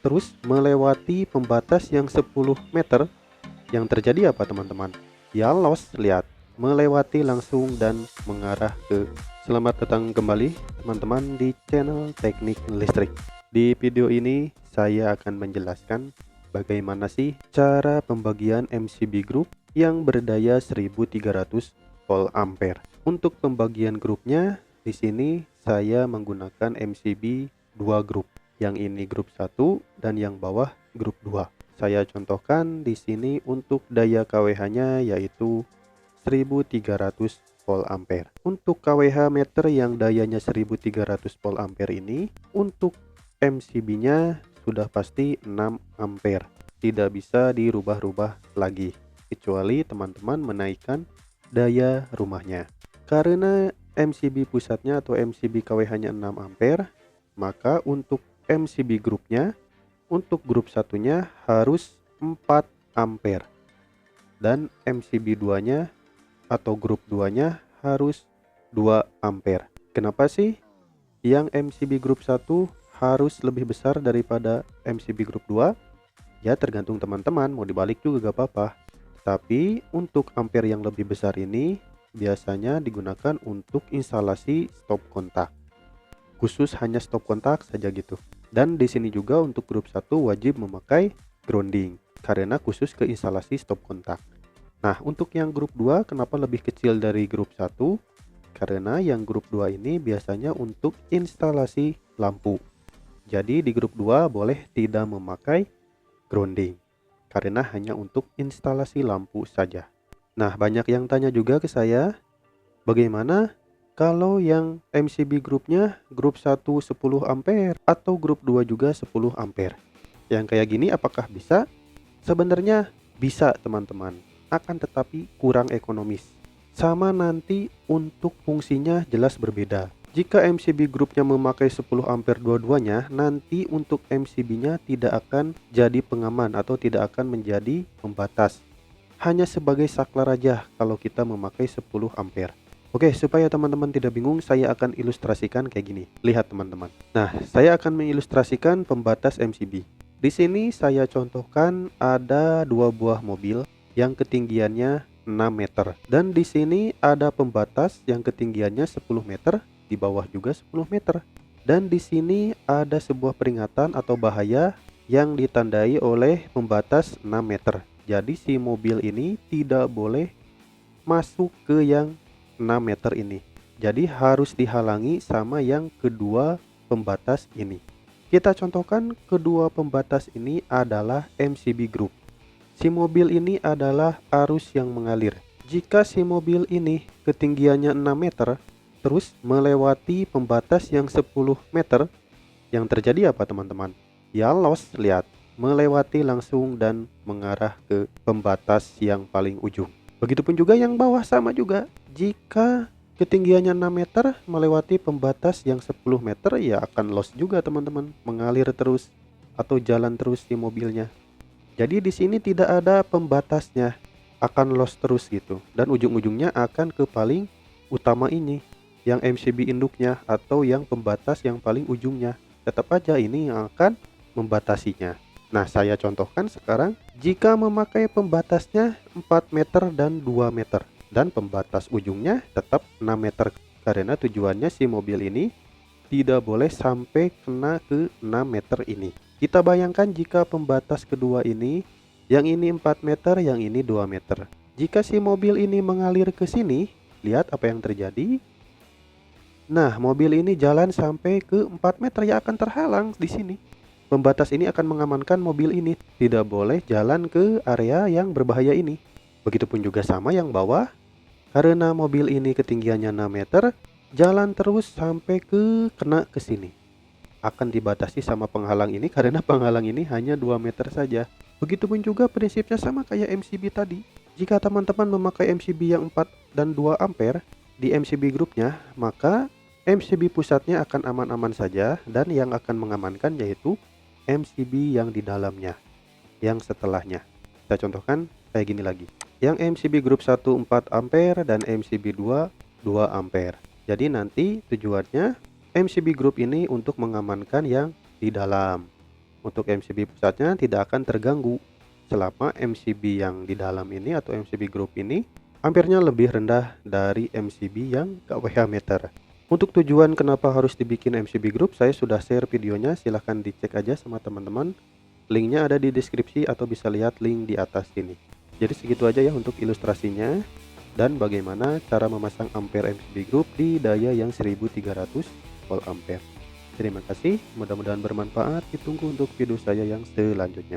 terus melewati pembatas yang 10 meter, yang terjadi apa teman-teman? Ya loss, lihat, melewati langsung dan mengarah ke. Selamat datang kembali teman-teman di channel Teknik Listrik. Di video ini saya akan menjelaskan bagaimana sih cara pembagian MCB group yang berdaya 1300 volt ampere. Untuk pembagian grupnya, di sini saya menggunakan MCB 2 grup. Yang ini grup 1 dan yang bawah grup 2. Saya contohkan di sini untuk daya KWH-nya yaitu 1300 volt ampere. Untuk KWH meter yang dayanya 1300 volt ampere ini, untuk MCB-nya sudah pasti 6 ampere. Tidak bisa dirubah-rubah lagi kecuali teman-teman menaikkan daya rumahnya. Karena MCB pusatnya atau MCB KWH-nya 6 ampere, maka untuk MCB grupnya, untuk grup satunya harus 4 ampere dan MCB 2 nya atau grup 2 nya harus 2 ampere. Kenapa sih yang MCB grup 1 harus lebih besar daripada MCB grup 2? Ya tergantung teman-teman, mau dibalik juga gak apa-apa. Tapi untuk ampere yang lebih besar ini biasanya digunakan untuk instalasi stop kontak. Khusus hanya stop kontak saja gitu. Dan di sini juga untuk grup 1 wajib memakai grounding karena khusus ke instalasi stop kontak. Nah, untuk yang grup 2 kenapa lebih kecil dari grup 1? Karena yang grup 2 ini biasanya untuk instalasi lampu. Jadi di grup 2 boleh tidak memakai grounding karena hanya untuk instalasi lampu saja. Nah, banyak yang tanya juga ke saya, bagaimana kalau yang MCB grupnya grup 1 10 ampere atau grup 2 juga 10 ampere? Yang kayak gini apakah bisa? Sebenarnya bisa teman-teman, akan tetapi kurang ekonomis. Sama nanti untuk fungsinya jelas berbeda. Jika MCB grupnya memakai 10 ampere dua-duanya, nanti untuk MCB-nya tidak akan jadi pengaman atau tidak akan menjadi pembatas. Hanya sebagai saklar aja kalau kita memakai 10 ampere. Oke, supaya teman-teman tidak bingung, saya akan ilustrasikan kayak gini. Lihat teman-teman. Nah, saya akan mengilustrasikan pembatas MCB. Di sini saya contohkan ada dua buah mobil yang ketinggiannya 6 meter. Dan di sini ada pembatas yang ketinggiannya 10 meter, di bawah juga 10 meter. Dan di sini ada sebuah peringatan atau bahaya yang ditandai oleh pembatas 6 meter. Jadi si mobil ini tidak boleh masuk ke yang 6 meter ini. Jadi harus dihalangi sama yang kedua pembatas ini. Kita contohkan kedua pembatas ini adalah MCB group. Si mobil ini adalah arus yang mengalir. Jika si mobil ini ketinggiannya 6 meter terus melewati pembatas yang 10 meter, yang terjadi apa teman-teman? Ya loss, lihat, melewati langsung dan mengarah ke pembatas yang paling ujung. Begitupun juga yang bawah sama juga. Jika ketinggiannya 6 meter melewati pembatas yang 10 meter, ya akan loss juga teman-teman, mengalir terus atau jalan terus di mobilnya. Jadi di sini tidak ada pembatasnya, akan loss terus gitu. Dan ujung-ujungnya akan ke paling utama ini, yang MCB induknya atau yang pembatas yang paling ujungnya. Tetap aja ini yang akan membatasinya. Nah, saya contohkan sekarang jika memakai pembatasnya 4 meter dan 2 meter dan pembatas ujungnya tetap 6 meter karena tujuannya si mobil ini tidak boleh sampai kena ke 6 meter ini. Kita bayangkan jika pembatas kedua ini, yang ini 4 meter, yang ini 2 meter. Jika si mobil ini mengalir ke sini, lihat apa yang terjadi. Nah, mobil ini jalan sampai ke 4 meter, ya akan terhalang di sini. Pembatas ini akan mengamankan mobil ini tidak boleh jalan ke area yang berbahaya ini. Begitupun juga sama yang bawah. Karena mobil ini ketinggiannya 6 meter, jalan terus sampai kena ke sini. Akan dibatasi sama penghalang ini karena penghalang ini hanya 2 meter saja. Begitupun juga prinsipnya sama kayak MCB tadi. Jika teman-teman memakai MCB yang 4 dan 2 ampere di MCB grupnya, maka MCB pusatnya akan aman-aman saja dan yang akan mengamankan yaitu MCB yang di dalamnya, yang setelahnya. Kita contohkan kayak gini lagi. Yang MCB grup 1 4 ampere dan MCB 2 2 ampere. Jadi nanti tujuannya MCB group ini untuk mengamankan yang di dalam, Untuk MCB pusatnya tidak akan terganggu selama MCB yang di dalam ini atau MCB group ini ampernya lebih rendah dari MCB yang KWH meter. Untuk tujuan kenapa harus dibikin MCB group, saya sudah share videonya, silahkan dicek aja sama teman-teman. Linknya ada di deskripsi atau bisa lihat link di atas sini. Jadi segitu aja ya untuk ilustrasinya dan bagaimana cara memasang ampere MCB group di daya yang 1300 volt ampere. Terima kasih, mudah-mudahan bermanfaat. Ditunggu untuk video saya yang selanjutnya.